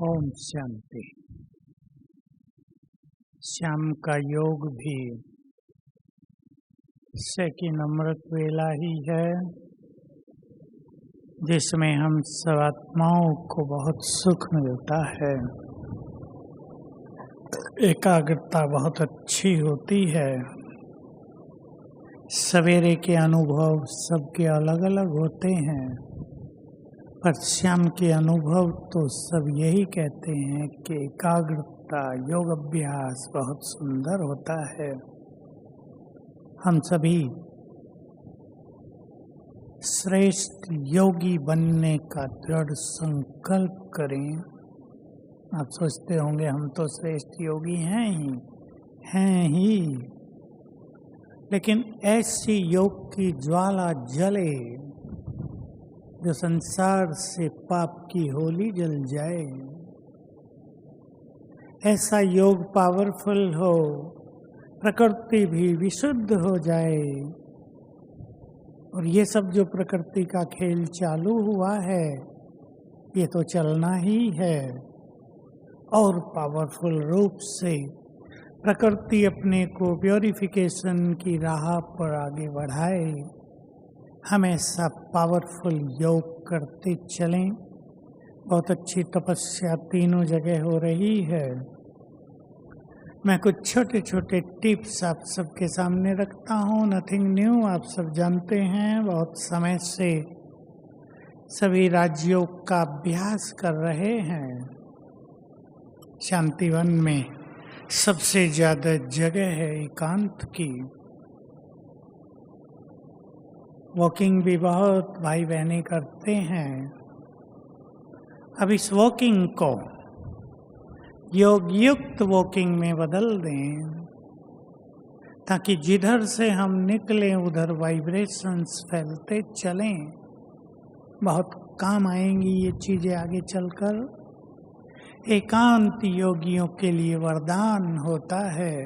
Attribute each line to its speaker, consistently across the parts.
Speaker 1: ओम शांति। श्याम का योग भी सेकंड अमृत वेला ही है, जिसमें हम सब आत्माओं को बहुत सुख मिलता है। एकाग्रता बहुत अच्छी होती है। सवेरे के अनुभव सबके अलग अलग होते हैं, पर श्याम के अनुभव तो सब यही कहते हैं कि एकाग्रता योग अभ्यास बहुत सुंदर होता है। हम सभी श्रेष्ठ योगी बनने का दृढ़ संकल्प करें। आप सोचते होंगे हम तो श्रेष्ठ योगी हैं ही, लेकिन ऐसी योग की ज्वाला जले जो संसार से पाप की होली जल जाए। ऐसा योग पावरफुल हो, प्रकृति भी विशुद्ध हो जाए। और ये सब जो प्रकृति का खेल चालू हुआ है, ये तो चलना ही है। और पावरफुल रूप से प्रकृति अपने को प्योरिफिकेशन की राह पर आगे बढ़ाए। हमेशा पावरफुल योग करते चलें। बहुत अच्छी तपस्या तीनों जगह हो रही है। मैं कुछ छोटे छोटे टिप्स आप सबके सामने रखता हूँ। नथिंग न्यू, आप सब जानते हैं। बहुत समय से सभी राजयोग का अभ्यास कर रहे हैं। शांतिवन में सबसे ज्यादा जगह है एकांत की। वॉकिंग भी बहुत भाई बहनें करते हैं। अब इस वॉकिंग को योग युक्त वॉकिंग में बदल दें, ताकि जिधर से हम निकलें उधर वाइब्रेशंस फैलते चलें। बहुत काम आएंगी ये चीजें आगे चलकर। एकांत योगियों के लिए वरदान होता है।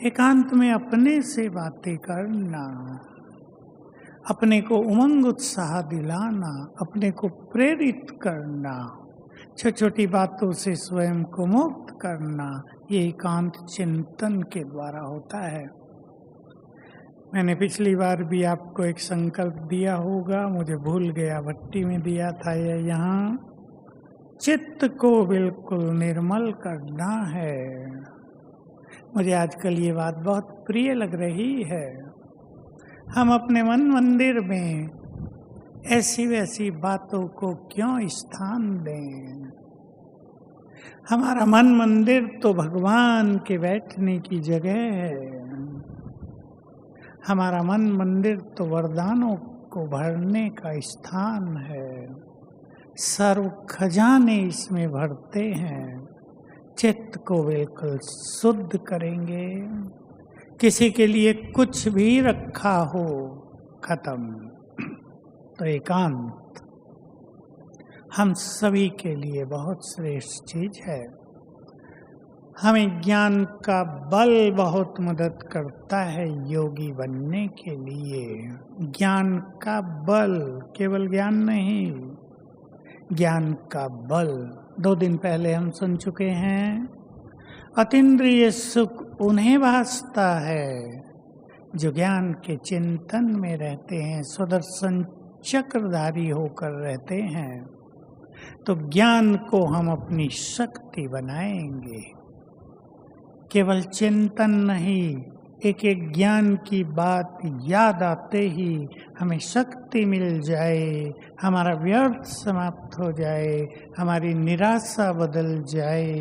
Speaker 1: एकांत में अपने से बातें करना, अपने को उमंग उत्साह दिलाना, अपने को प्रेरित करना, छोटी छोटी बातों से स्वयं को मुक्त करना, ये एकांत चिंतन के द्वारा होता है। मैंने पिछली बार भी आपको एक संकल्प दिया होगा, मुझे भूल गया, भट्टी में दिया था या यहाँ। चित्त को बिल्कुल निर्मल करना है। मुझे आजकल ये बात बहुत प्रिय लग रही है। हम अपने मन मंदिर में ऐसी वैसी बातों को क्यों स्थान दें। हमारा मन मंदिर तो भगवान के बैठने की जगह है। हमारा मन मंदिर तो वरदानों को भरने का स्थान है। सर्व खजाने इसमें भरते हैं। चित्त को बिल्कुल शुद्ध करेंगे। किसी के लिए कुछ भी रखा हो, खत्म। तो एकांत हम सभी के लिए बहुत श्रेष्ठ चीज है। हमें ज्ञान का बल बहुत मदद करता है योगी बनने के लिए। ज्ञान का बल, केवल ज्ञान नहीं, ज्ञान का बल। 2 दिन पहले हम सुन चुके हैं। अतीन्द्रिय सुख उन्हें भासता है जो ज्ञान के चिंतन में रहते हैं, सुदर्शन चक्रधारी होकर रहते हैं। तो ज्ञान को हम अपनी शक्ति बनाएंगे। केवल चिंतन नहीं, एक एक ज्ञान की बात याद आते ही हमें शक्ति मिल जाए, हमारा व्यर्थ समाप्त हो जाए, हमारी निराशा बदल जाए,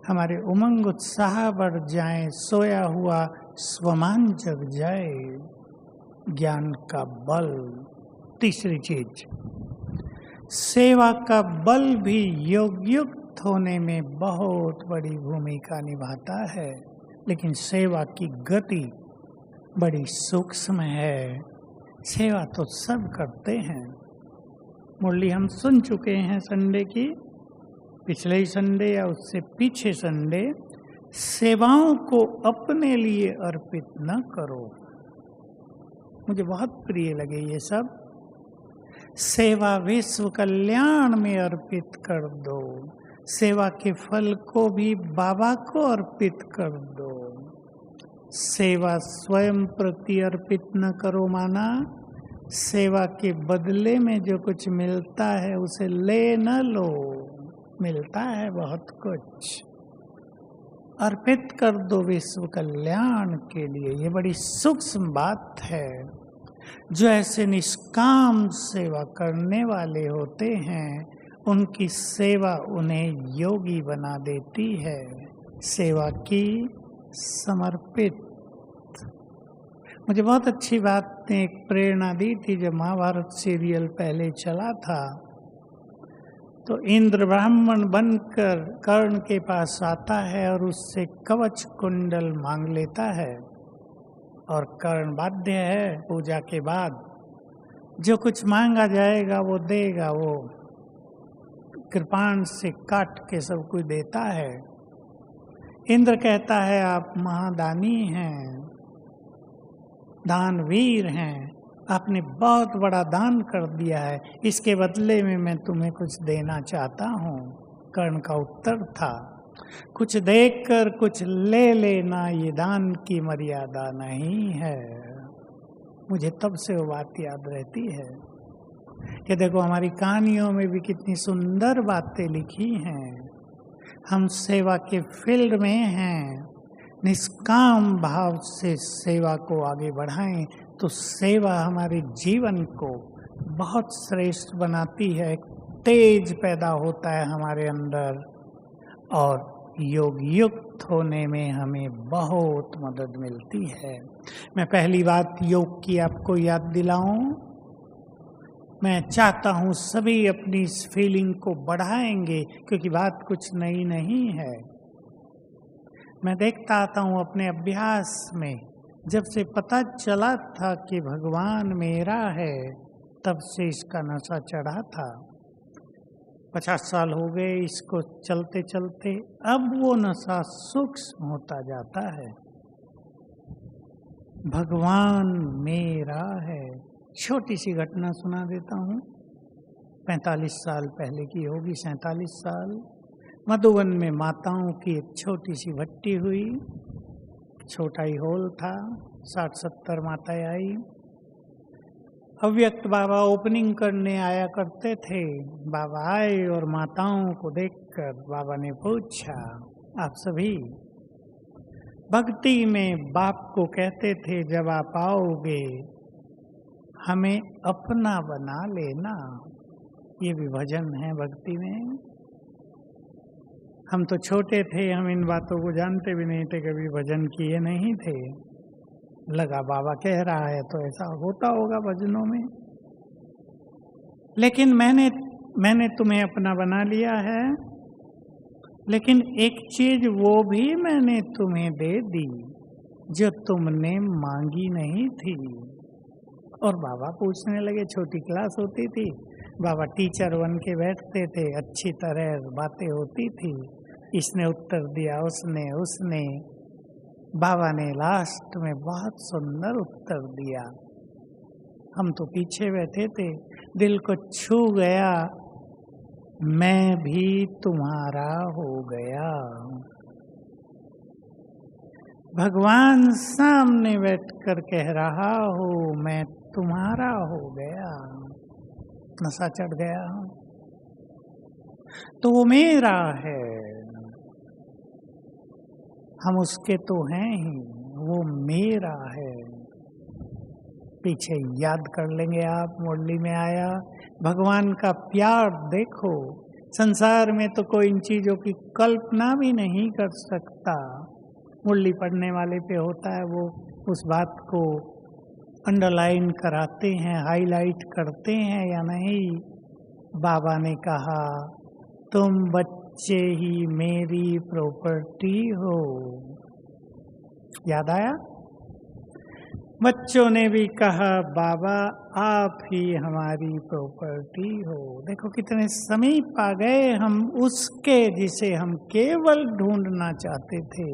Speaker 1: हमारे उमंग उत्साह बढ़ जाए, सोया हुआ स्वमान जग जाए। ज्ञान का बल। तीसरी चीज, सेवा का बल भी योग युक्त होने में बहुत बड़ी भूमिका निभाता है। लेकिन सेवा की गति बड़ी सूक्ष्म है। सेवा तो सब करते हैं। मुरली हम सुन चुके हैं संडे की, पिछले ही संडे या उससे पीछे संडे। सेवाओं को अपने लिए अर्पित न करो। मुझे बहुत प्रिय लगे ये सब। सेवा विश्व कल्याण में अर्पित कर दो। सेवा के फल को भी बाबा को अर्पित कर दो। सेवा स्वयं प्रति अर्पित न करो, माना सेवा के बदले में जो कुछ मिलता है उसे ले न लो, मिलता है बहुत कुछ, अर्पित कर दो विश्व कल्याण के लिए। ये बड़ी सूक्ष्म बात है। जो ऐसे निष्काम सेवा करने वाले होते हैं उनकी सेवा उन्हें योगी बना देती है, सेवा की समर्पित। मुझे बहुत अच्छी बात ने एक प्रेरणा दी थी। जब महाभारत सीरियल पहले चला था तो इंद्र ब्राह्मण बनकर कर्ण के पास आता है और उससे कवच कुंडल मांग लेता है, और कर्ण बाध्य है पूजा के बाद जो कुछ मांगा जाएगा वो देगा। वो कृपाण से काट के सब कुछ देता है। इंद्र कहता है आप महादानी हैं, दानवीर हैं, आपने बहुत बड़ा दान कर दिया है, इसके बदले में मैं तुम्हें कुछ देना चाहता हूँ। कर्ण का उत्तर था, कुछ देकर कुछ ले लेना ये दान की मर्यादा नहीं है। मुझे तब से वो बात याद रहती है कि देखो हमारी कहानियों में भी कितनी सुंदर बातें लिखी हैं। हम सेवा के फील्ड में हैं, निष्काम भाव से सेवा को आगे बढ़ाएं तो सेवा हमारे जीवन को बहुत श्रेष्ठ बनाती है, तेज पैदा होता है हमारे अंदर, और योग युक्त होने में हमें बहुत मदद मिलती है। मैं पहली बात योग की आपको याद दिलाऊं। मैं चाहता हूं सभी अपनी इस फीलिंग को बढ़ाएंगे, क्योंकि बात कुछ नई नहीं है। मैं देखता आता हूँ अपने अभ्यास में, जब से पता चला था कि भगवान मेरा है तब से इसका नशा चढ़ा था। 50 साल हो गए इसको चलते चलते, अब वो नशा सूक्ष्म होता जाता है। भगवान मेरा है। छोटी सी घटना सुना देता हूँ। 45 साल पहले की होगी, 47 साल। मधुबन में माताओं की एक छोटी सी भट्टी हुई, छोटा ही हॉल था, 60-70 माताएं आई। अव्यक्त बाबा ओपनिंग करने आया करते थे। बाबा आए और माताओं को देखकर बाबा ने पूछा, आप सभी भक्ति में बाप को कहते थे जब आप आओगे हमें अपना बना लेना। ये भी भजन है भक्ति में। हम तो छोटे थे, हम इन बातों को जानते भी नहीं थे, कभी भजन किए नहीं थे। लगा बाबा कह रहा है तो ऐसा होता होगा भजनों में। लेकिन मैंने तुम्हें अपना बना लिया है, लेकिन एक चीज वो भी मैंने तुम्हें दे दी जो तुमने मांगी नहीं थी। और बाबा पूछने लगे, छोटी क्लास होती थी, बाबा टीचर बन के बैठते थे, अच्छी तरह बातें होती थी, इसने उत्तर दिया, उसने बाबा ने लास्ट में बहुत सुंदर उत्तर दिया। हम तो पीछे बैठे थे, दिल को छू गया, मैं भी तुम्हारा हो गया। भगवान सामने बैठकर कह रहा हो मैं तुम्हारा हो गया। नशा चढ़ गया तो वो मेरा है, हम उसके तो हैं ही, वो मेरा है। पीछे याद कर लेंगे आप, मुरली में आया भगवान का प्यार देखो। संसार में तो कोई इन चीजों की कल्पना भी नहीं कर सकता। मुरली पढ़ने वाले पे होता है, वो उस बात को अंडरलाइन कराते हैं, हाईलाइट करते हैं या नहीं। बाबा ने कहा तुम बच्चे ही मेरी प्रॉपर्टी हो। याद आया? बच्चों ने भी कहा बाबा आप ही हमारी प्रॉपर्टी हो। देखो कितने समीप आ गए हम उसके जिसे हम केवल ढूंढना चाहते थे,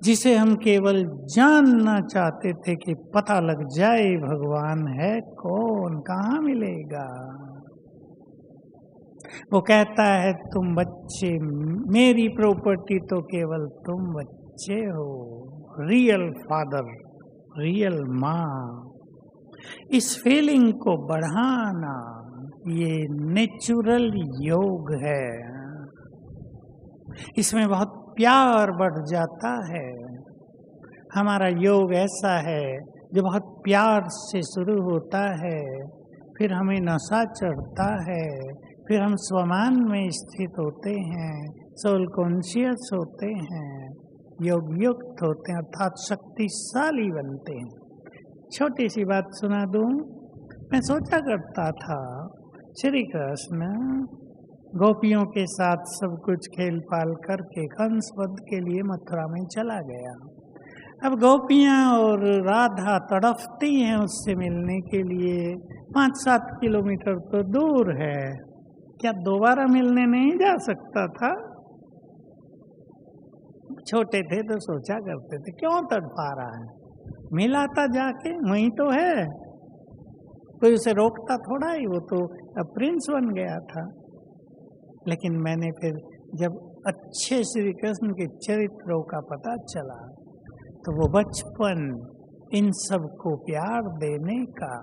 Speaker 1: जिसे हम केवल जानना चाहते थे कि पता लग जाए भगवान है कौन, कहाँ मिलेगा। वो कहता है तुम बच्चे, मेरी प्रॉपर्टी तो केवल तुम बच्चे हो, रियल फादर, रियल माँ। इस फीलिंग को बढ़ाना ये नेचुरल योग है। इसमें बहुत प्यार बढ़ जाता है। हमारा योग ऐसा है जो बहुत प्यार से शुरू होता है, फिर हमें नशा चढ़ता है, फिर हम स्वमान में स्थित होते हैं, सोल कॉन्शियस होते हैं, योग युक्त होते हैं, अर्थात शक्तिशाली बनते हैं। छोटी सी बात सुना दूं। मैं सोचा करता था श्री कृष्ण गोपियों के साथ सब कुछ खेल पाल करके कंस वध के लिए मथुरा में चला गया। अब गोपियां और राधा तड़पती हैं उससे मिलने के लिए। 5-7 किलोमीटर तो दूर है, क्या दोबारा मिलने नहीं जा सकता था? छोटे थे तो सोचा करते थे क्यों तड़पा रहा है, मिलाता जाके, वहीं तो है, कोई उसे रोकता थोड़ा ही, वो तो अब प्रिंस बन गया था। लेकिन मैंने फिर जब अच्छे श्री कृष्ण के चरित्रों का पता चला तो वो बचपन इन सब को प्यार देने का।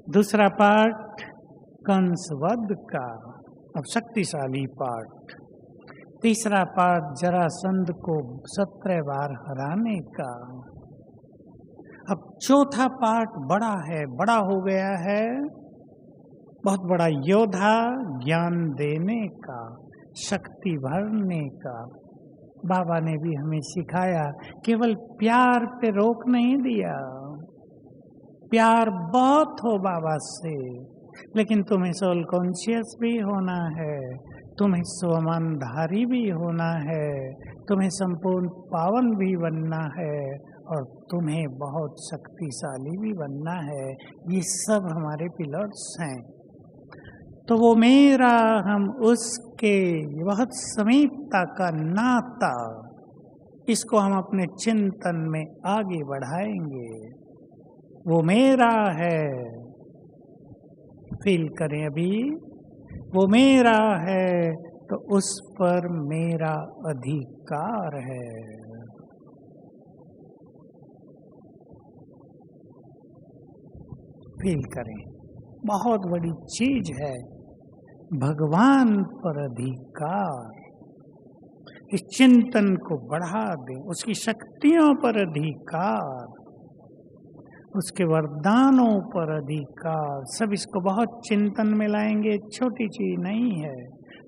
Speaker 1: दूसरा पार्ट कंस वध का, अब शक्तिशाली पार्ट। तीसरा पार्ट जरासंध को 17 बार हराने का। अब चौथा पार्ट बड़ा है, बड़ा हो गया है, बहुत बड़ा योद्धा, ज्ञान देने का, शक्ति भरने का। बाबा ने भी हमें सिखाया, केवल प्यार पे रोक नहीं दिया। प्यार बहुत हो बाबा से, लेकिन तुम्हें सोल कॉन्शियस भी होना है, तुम्हें स्वमानधारी भी होना है, तुम्हें संपूर्ण पावन भी बनना है, और तुम्हें बहुत शक्तिशाली भी बनना है। ये सब हमारे पिलर्स हैं। तो वो मेरा, हम उसके, बहुत समीपता का नाता, इसको हम अपने चिंतन में आगे बढ़ाएंगे। वो मेरा है, फील करें अभी, वो मेरा है तो उस पर मेरा अधिकार है। फील करें, बहुत बड़ी चीज है भगवान पर अधिकार। इस चिंतन को बढ़ा दें, उसकी शक्तियों पर अधिकार, उसके वरदानों पर अधिकार, सब इसको बहुत चिंतन में लाएंगे। छोटी चीज नहीं है,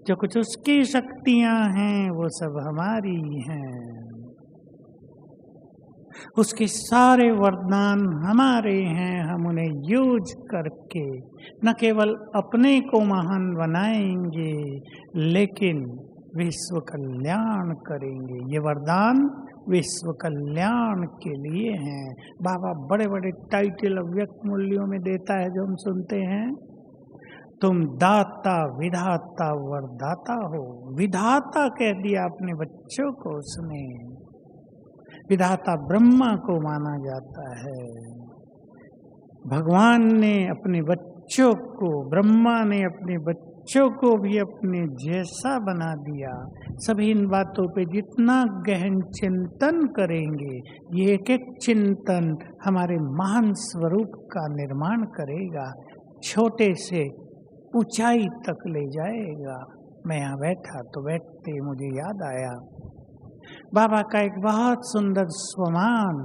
Speaker 1: जो कुछ उसकी शक्तियां हैं वो सब हमारी हैं, उसके सारे वरदान हमारे हैं। हम उन्हें यूज करके न केवल अपने को महान बनाएंगे, लेकिन विश्व कल्याण करेंगे। ये वरदान विश्व कल्याण के लिए हैं। बाबा बड़े बड़े टाइटल अव्यक्त मूल्यों में देता है, जो हम सुनते हैं। तुम दाता विधाता वरदाता हो। विधाता कह दिया अपने बच्चों को उसने। विधाता ब्रह्मा को माना जाता है। भगवान ने अपने बच्चों को, ब्रह्मा ने अपने बच्चों को भी अपने जैसा बना दिया। सभी इन बातों पे जितना गहन चिंतन करेंगे, ये एक एक चिंतन हमारे महान स्वरूप का निर्माण करेगा, छोटे से ऊंचाई तक ले जाएगा। मैं यहाँ बैठा तो बैठते मुझे याद आया बाबा का एक बहुत सुंदर स्वमान।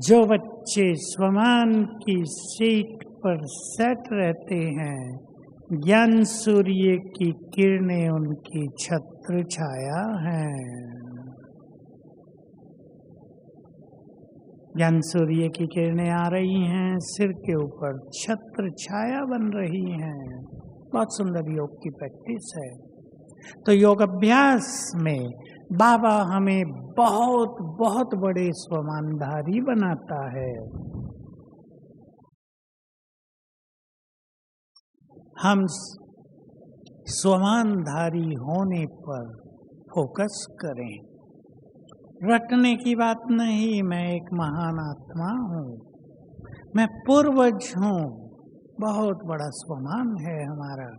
Speaker 1: जो बच्चे स्वमान की सीट पर सेट रहते हैं, ज्ञान सूर्य की किरणें उनकी छत्र छाया है। ज्ञान सूर्य की किरणें आ रही हैं, सिर के ऊपर छत्र छाया बन रही हैं। बहुत सुंदर योग की प्रैक्टिस है। तो योग अभ्यास में बाबा हमें बहुत बहुत बड़े स्वमानधारी बनाता है। हम स्वमानधारी होने पर फोकस करें। रटने की बात नहीं, मैं एक महान आत्मा हूँ, मैं पूर्वज हूँ, बहुत बड़ा स्वमान है हमारा।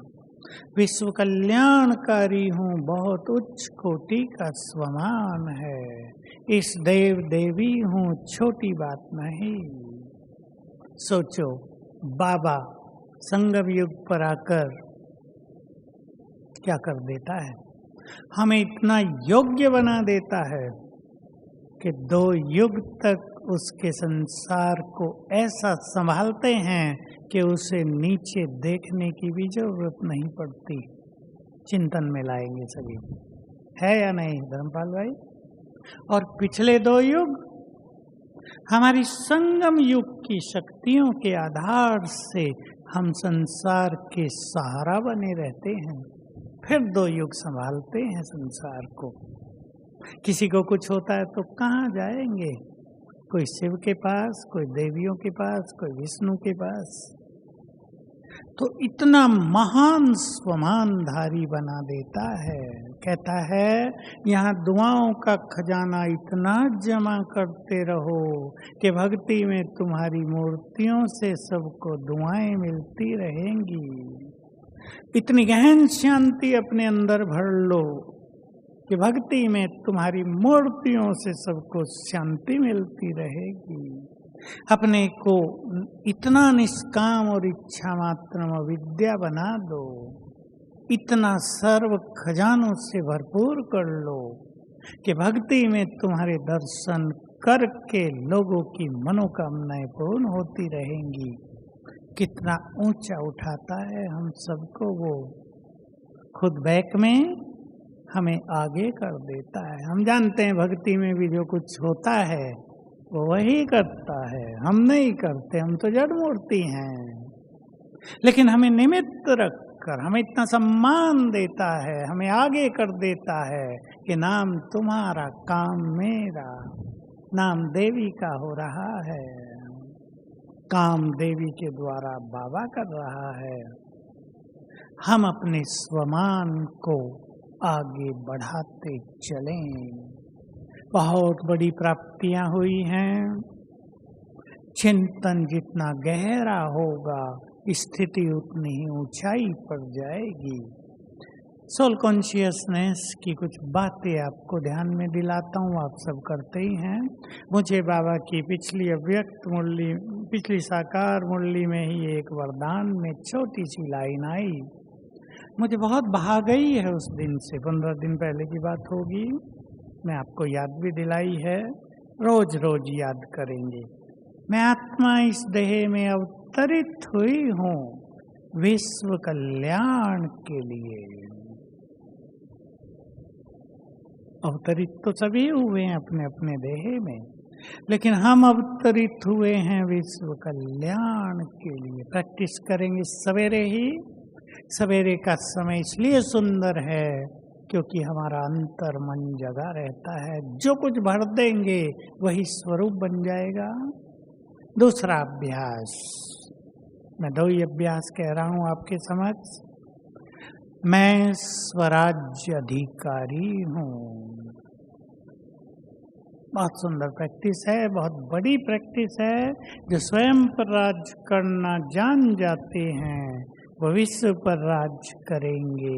Speaker 1: विश्व कल्याणकारी हूँ, बहुत उच्च कोटि का स्वमान है। इस देव देवी हूँ, छोटी बात नहीं। सोचो, बाबा संगम युग पर आकर क्या कर देता है, हमें इतना योग्य बना देता है कि 2 युग तक उसके संसार को ऐसा संभालते हैं कि उसे नीचे देखने की भी जरूरत नहीं पड़ती। चिंतन में लाएंगे सभी, है या नहीं धर्मपाल भाई? और पिछले 2 युग हमारी संगम युग की शक्तियों के आधार से हम संसार के सहारा बने रहते हैं। फिर 2 युग संभालते हैं संसार को। किसी को कुछ होता है तो कहाँ जाएंगे? कोई शिव के पास, कोई देवियों के पास, कोई विष्णु के पास। तो इतना महान स्वमानधारी बना देता है। कहता है यहाँ दुआओं का खजाना इतना जमा करते रहो कि भक्ति में तुम्हारी मूर्तियों से सबको दुआएं मिलती रहेंगी। इतनी गहन शांति अपने अंदर भर लो कि भक्ति में तुम्हारी मूर्तियों से सबको शांति मिलती रहेगी। अपने को इतना निष्काम और इच्छा मात्र विद्या बना दो, इतना सर्व खजानों से भरपूर कर लो कि भक्ति में तुम्हारे दर्शन करके लोगों की मनोकामनाएं पूर्ण होती रहेंगी। कितना ऊंचा उठाता है हम सबको वो, खुद बैक में हमें आगे कर देता है। हम जानते हैं भक्ति में भी जो कुछ होता है वो वही करता है, हम नहीं करते, हम तो जड़ मूर्ति हैं। लेकिन हमें निमित्त रखकर हमें इतना सम्मान देता है, हमें आगे कर देता है कि नाम तुम्हारा काम मेरा, नाम देवी का हो रहा है, काम देवी के द्वारा बाबा कर रहा है। हम अपने स्वमान को आगे बढ़ाते चलें। बहुत बड़ी प्राप्तियां हुई हैं। चिंतन जितना गहरा होगा स्थिति उतनी ही ऊंचाई पर जाएगी। सोल कॉन्शियसनेस की कुछ बातें आपको ध्यान में दिलाता हूँ, आप सब करते ही हैं। मुझे बाबा की पिछली अव्यक्त मुरली, पिछली साकार मुरली में ही एक वरदान में छोटी सी लाइन आई, मुझे बहुत भा गई है। उस दिन से 15 दिन पहले की बात होगी, मैं आपको याद भी दिलाई है, रोज रोज याद करेंगे। मैं आत्मा इस देह में अवतरित हुई हूँ विश्व कल्याण के लिए। अवतरित तो सभी हुए हैं अपने अपने देह में, लेकिन हम अवतरित हुए हैं विश्व कल्याण के लिए। प्रैक्टिस करेंगे सवेरे ही। सवेरे का समय इसलिए सुंदर है क्योंकि हमारा अंतर मन जगा रहता है। जो कुछ भर देंगे वही स्वरूप बन जाएगा। दूसरा अभ्यास, मैं 2 ही अभ्यास कह रहा हूं आपके समक्ष। मैं स्वराज्य अधिकारी हूँ। बहुत सुंदर प्रैक्टिस है, बहुत बड़ी प्रैक्टिस है। जो स्वयं पर राज करना जान जाते हैं भविष्य पर राज करेंगे,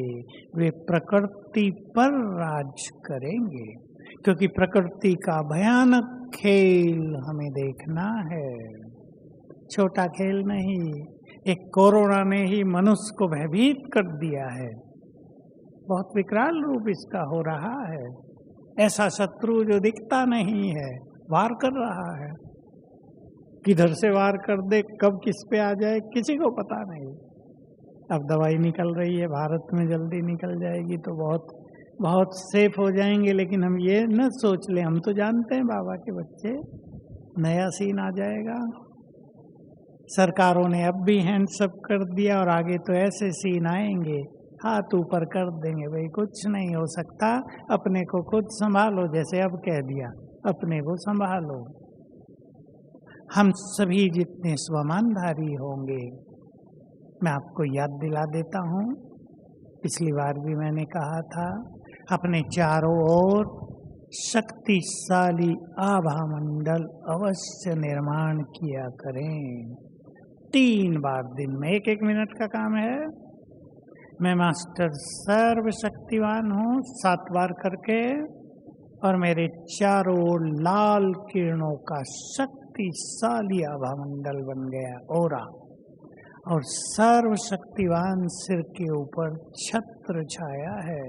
Speaker 1: वे प्रकृति पर राज करेंगे। क्योंकि प्रकृति का भयानक खेल हमें देखना है, छोटा खेल नहीं। एक कोरोना ने ही मनुष्य को भयभीत कर दिया है, बहुत विकराल रूप इसका हो रहा है। ऐसा शत्रु जो दिखता नहीं है, वार कर रहा है। किधर से वार कर दे, कब किस पे आ जाए किसी को पता नहीं। अब दवाई निकल रही है, भारत में जल्दी निकल जाएगी तो बहुत सेफ हो जाएंगे। लेकिन हम ये न सोच ले, हम तो जानते हैं बाबा के बच्चे, नया सीन आ जाएगा। सरकारों ने अब भी हैंड्स अप कर दिया और आगे तो ऐसे सीन आएंगे, हाथ ऊपर कर देंगे, भाई कुछ नहीं हो सकता, अपने को खुद संभालो। जैसे अब कह दिया, अपने को संभालो। हम सभी जितने स्वमानधारी होंगे, मैं आपको याद दिला देता हूँ, पिछली बार भी मैंने कहा था, अपने चारों ओर शक्तिशाली आभा मंडल अवश्य निर्माण किया करें। 3 बार दिन में, 1-1 मिनट का काम है। मैं मास्टर सर्वशक्तिवान हूँ 7 बार करके, और मेरे चारों ओर लाल किरणों का शक्तिशाली आभामंडल बन गया, ओरा। और सर्वशक्तिवान सिर के ऊपर छत्र छाया है।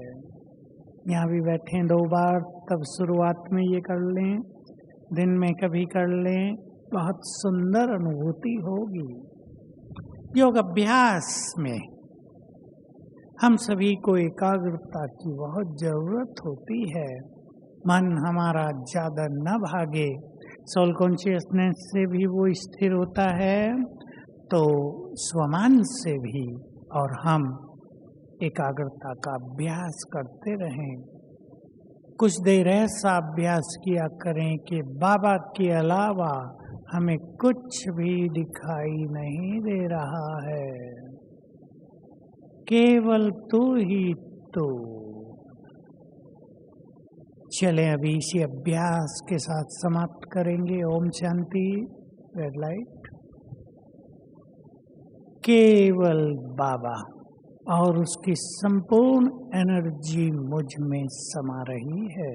Speaker 1: यहाँ भी बैठे 2 बार, तब शुरुआत में ये कर लें, दिन में कभी कर लें, बहुत सुंदर अनुभूति होगी। योग अभ्यास में हम सभी को एकाग्रता की बहुत जरूरत होती है। मन हमारा ज्यादा न भागे, सोल कॉन्शियसनेस से भी वो स्थिर होता है, तो स्वमान से भी, और हम एकाग्रता का अभ्यास करते रहें। कुछ देर ऐसा अभ्यास किया करें कि बाबा के अलावा हमें कुछ भी दिखाई नहीं दे रहा है, केवल तू ही तू। चलें अभी इसी अभ्यास के साथ समाप्त करेंगे। ओम शांति। Red light. केवल बाबा और उसकी संपूर्ण एनर्जी मुझ में समा रही है।